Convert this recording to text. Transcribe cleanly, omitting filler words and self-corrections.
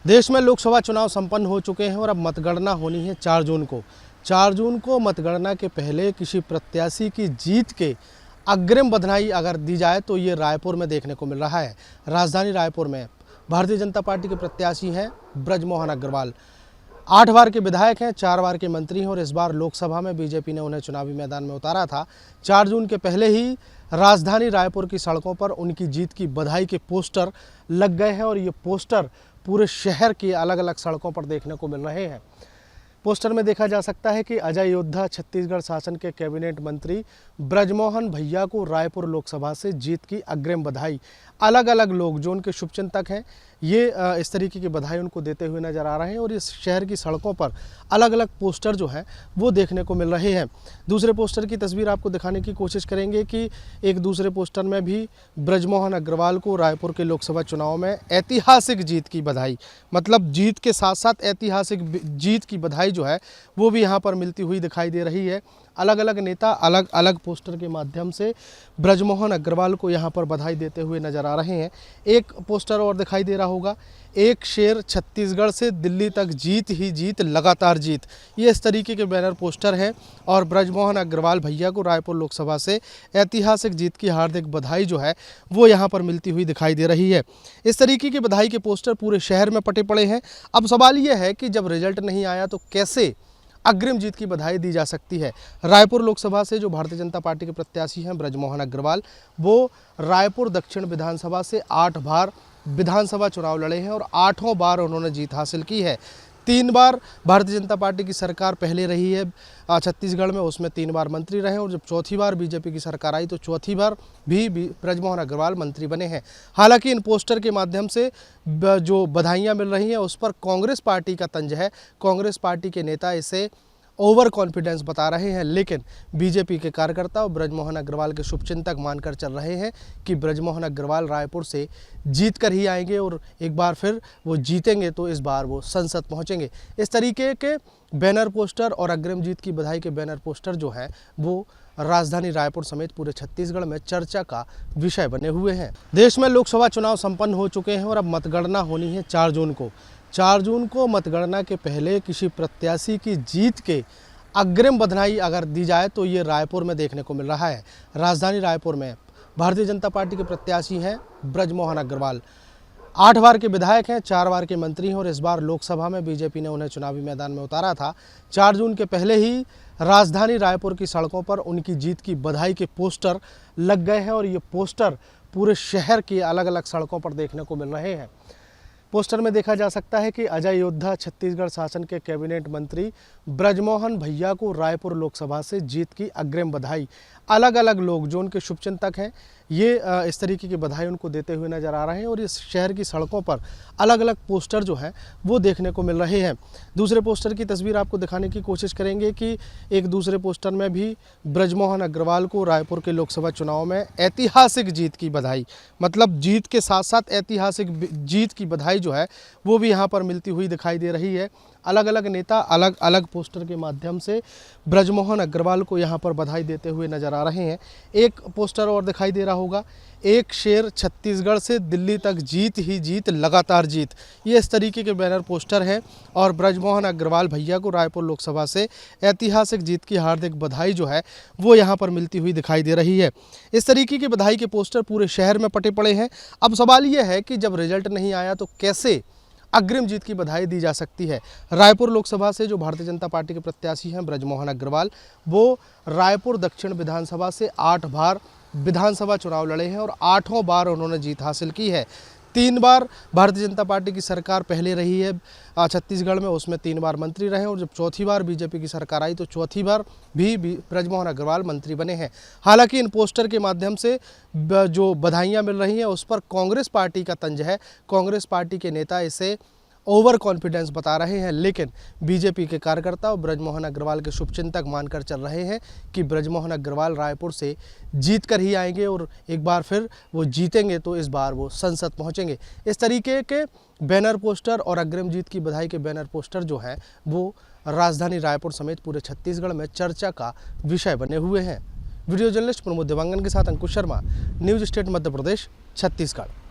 देश में लोकसभा चुनाव संपन्न हो चुके हैं और अब मतगणना होनी है 4 जून को। 4 जून को मतगणना के पहले किसी प्रत्याशी की जीत के अग्रिम बधाई अगर दी जाए तो ये रायपुर में देखने को मिल रहा है। राजधानी रायपुर में भारतीय जनता पार्टी के प्रत्याशी हैं ब्रजमोहन अग्रवाल। 8 बार के विधायक हैं, 4 बार के मंत्री हैं और इस बार लोकसभा में बीजेपी ने उन्हें चुनावी मैदान में उतारा था। 4 जून के पहले ही राजधानी रायपुर की सड़कों पर उनकी जीत की बधाई के पोस्टर लग गए हैं और ये पोस्टर पूरे शहर की अलग अलग सड़कों पर देखने को मिल रहे हैं। पोस्टर में देखा जा सकता है कि अजय योद्धा छत्तीसगढ़ शासन के कैबिनेट मंत्री ब्रजमोहन भैया को रायपुर लोकसभा से जीत की अग्रिम बधाई। अलग अलग लोग जो उनके शुभचिंतक हैं ये इस तरीके की बधाई उनको देते हुए नजर आ रहे हैं और इस शहर की सड़कों पर अलग अलग पोस्टर जो हैं वो देखने को मिल रहे हैं। दूसरे पोस्टर की तस्वीर आपको दिखाने की कोशिश करेंगे कि एक दूसरे पोस्टर में भी ब्रजमोहन अग्रवाल को रायपुर के लोकसभा चुनाव में ऐतिहासिक जीत की बधाई, मतलब जीत के साथ साथ ऐतिहासिक जीत की बधाई जो है वो भी यहाँ पर मिलती हुई दिखाई दे रही है। अलग अलग नेता अलग अलग पोस्टर के माध्यम से ब्रजमोहन अग्रवाल को यहाँ पर बधाई देते हुए नजर आ रहे हैं। एक पोस्टर और दिखाई दे रहा होगा, एक शेर छत्तीसगढ़ से दिल्ली तक जीत ही जीत लगातार जीत। ये इस तरीके के बैनर पोस्टर हैं और ब्रजमोहन अग्रवाल भैया को रायपुर लोकसभा से ऐतिहासिक जीत की हार्दिक बधाई जो है वो यहाँ पर मिलती हुई दिखाई दे रही है। इस तरीके की बधाई के पोस्टर पूरे शहर में पटे पड़े हैं। अब सवाल ये है कि जब रिजल्ट नहीं आया तो कैसे अग्रिम जीत की बधाई दी जा सकती है। रायपुर लोकसभा से जो भारतीय जनता पार्टी के प्रत्याशी हैं ब्रजमोहन अग्रवाल, वो रायपुर दक्षिण विधानसभा से 8 बार विधानसभा चुनाव लड़े हैं और 8 बार उन्होंने जीत हासिल की है। 3 बार भारतीय जनता पार्टी की सरकार पहले रही है छत्तीसगढ़ में, उसमें 3 बार मंत्री रहे और जब चौथी बार बीजेपी की सरकार आई तो चौथी बार भी ब्रजमोहन अग्रवाल मंत्री बने हैं। हालांकि इन पोस्टर के माध्यम से जो बधाइयां मिल रही हैं उस पर कांग्रेस पार्टी का तंज है। कांग्रेस पार्टी के नेता इसे ओवर कॉन्फिडेंस बता रहे हैं, लेकिन बीजेपी के कार्यकर्ता और ब्रजमोहन अग्रवाल के शुभचिंतक मानकर चल रहे हैं कि ब्रजमोहन अग्रवाल रायपुर से जीत कर ही आएंगे और एक बार फिर वो जीतेंगे तो इस बार वो संसद पहुंचेंगे। इस तरीके के बैनर पोस्टर और अग्रिम जीत की बधाई के बैनर पोस्टर जो हैं वो राजधानी रायपुर समेत पूरे छत्तीसगढ़ में चर्चा का विषय बने हुए हैं। देश में लोकसभा चुनाव संपन्न हो चुके हैं और अब मतगणना होनी है 4 जून को। 4 जून को मतगणना के पहले किसी प्रत्याशी की जीत के अग्रिम बधाई अगर दी जाए तो ये रायपुर में देखने को मिल रहा है। राजधानी रायपुर में भारतीय जनता पार्टी के प्रत्याशी हैं ब्रजमोहन अग्रवाल। 8 बार के विधायक हैं, 4 बार के मंत्री हैं और इस बार लोकसभा में बीजेपी ने उन्हें चुनावी मैदान में उतारा था। 4 जून के पहले ही राजधानी रायपुर की सड़कों पर उनकी जीत की बधाई के पोस्टर लग गए हैं और ये पोस्टर पूरे शहर की अलग अलग सड़कों पर देखने को मिल रहे हैं। पोस्टर में देखा जा सकता है कि अजय योद्धा छत्तीसगढ़ शासन के कैबिनेट मंत्री ब्रजमोहन भैया को रायपुर लोकसभा से जीत की अग्रिम बधाई। अलग अलग लोग जो उनके शुभचिंतक हैं ये इस तरीके की बधाई उनको देते हुए नजर आ रहे हैं और इस शहर की सड़कों पर अलग अलग पोस्टर जो हैं वो देखने को मिल रहे हैं। दूसरे पोस्टर की तस्वीर आपको दिखाने की कोशिश करेंगे कि एक दूसरे पोस्टर में भी ब्रजमोहन अग्रवाल को रायपुर के लोकसभा चुनाव में ऐतिहासिक जीत की बधाई, मतलब जीत के साथ साथ ऐतिहासिक जीत की बधाई जो है वो भी यहाँ पर मिलती हुई दिखाई दे रही है। अलग अलग नेता अलग अलग पोस्टर के माध्यम से ब्रजमोहन अग्रवाल को यहाँ पर बधाई देते हुए नजर आ रहे हैं। एक पोस्टर और दिखाई दे रहा होगा, एक शेर छत्तीसगढ़ से दिल्ली तक जीत ही जीत लगातार जीत। ये इस तरीके के बैनर पोस्टर हैं और ब्रजमोहन अग्रवाल भैया को रायपुर लोकसभा से ऐतिहासिक जीत की हार्दिक बधाई जो है वो यहाँ पर मिलती हुई दिखाई दे रही है। इस तरीके की बधाई के पोस्टर पूरे शहर में पटे पड़े हैं। अब सवाल ये है कि जब रिजल्ट नहीं आया तो कैसे अग्रिम जीत की बधाई दी जा सकती है। रायपुर लोकसभा से जो भारतीय जनता पार्टी के प्रत्याशी हैं ब्रजमोहन अग्रवाल, वो रायपुर दक्षिण विधानसभा से 8 बार विधानसभा चुनाव लड़े हैं और 8 बार उन्होंने जीत हासिल की है। 3 बार भारतीय जनता पार्टी की सरकार पहले रही है छत्तीसगढ़ में, उसमें 3 बार मंत्री रहे और जब चौथी बार बीजेपी की सरकार आई तो चौथी बार भी ब्रजमोहन अग्रवाल मंत्री बने हैं। हालांकि इन पोस्टर के माध्यम से जो बधाइयां मिल रही हैं उस पर कांग्रेस पार्टी का तंज है। कांग्रेस पार्टी के नेता इसे ओवर कॉन्फिडेंस बता रहे हैं, लेकिन बीजेपी के कार्यकर्ता और ब्रजमोहन अग्रवाल के शुभचिंतक मानकर चल रहे हैं कि ब्रजमोहन अग्रवाल रायपुर से जीत कर ही आएंगे और एक बार फिर वो जीतेंगे तो इस बार वो संसद पहुंचेंगे। इस तरीके के बैनर पोस्टर और अग्रिम जीत की बधाई के बैनर पोस्टर जो हैं वो राजधानी रायपुर समेत पूरे छत्तीसगढ़ में चर्चा का विषय बने हुए हैं। वीडियो जर्नलिस्ट प्रमोद देवांगन के साथ अंकुश शर्मा, न्यूज स्टेट मध्य प्रदेश, छत्तीसगढ़।